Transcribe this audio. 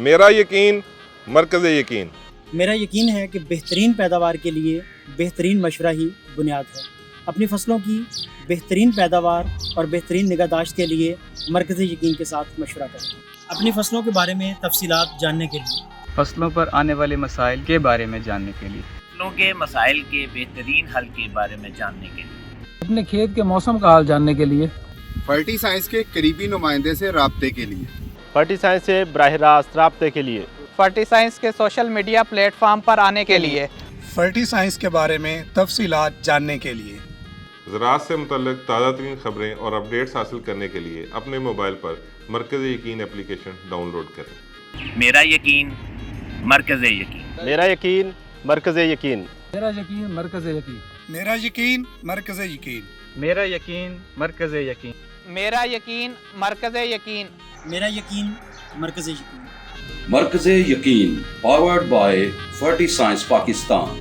میرا یقین مرکز یقین. میرا یقین ہے کہ بہترین پیداوار کے لیے بہترین مشورہ ہی بنیاد ہے. اپنی فصلوں کی بہترین پیداوار اور بہترین نگہداشت کے لیے مرکز یقین کے ساتھ مشورہ کریں. اپنی فصلوں کے بارے میں تفصیلات جاننے کے لیے، فصلوں پر آنے والے مسائل کے بارے میں جاننے کے لیے، فصلوں کے مسائل کے بہترین حل کے بارے میں جاننے کے لیے، اپنے کھیت کے موسم کا حال جاننے کے لیے، فرٹی سائنس کے قریبی نمائندے سے رابطے کے لیے، فرٹی سائنس سے براہ راست رابطے کے لیے، فرٹی سائنس کے سوشل میڈیا پلیٹ فارم پر آنے کے لیے، فرٹی سائنس کے بارے میں تفصیلات جاننے کے لیے، زراعت سے متعلق تازہ ترین خبریں اور اپڈیٹس حاصل کرنے کے لیے اپنے موبائل پر مرکز یقین اپلیکیشن ڈاؤن لوڈ کریں. میرا یقین مرکز یقین. میرا یقین مرکز یقین. میرا یقین مرکز یقین. میرا یقین مرکز یقین. میرا یقین مرکز یقین. میرا یقین مرکز یقین. میرا یقین مرکز یقین. مرکز یقین پاورڈ بائی فرٹی سائنس پاکستان.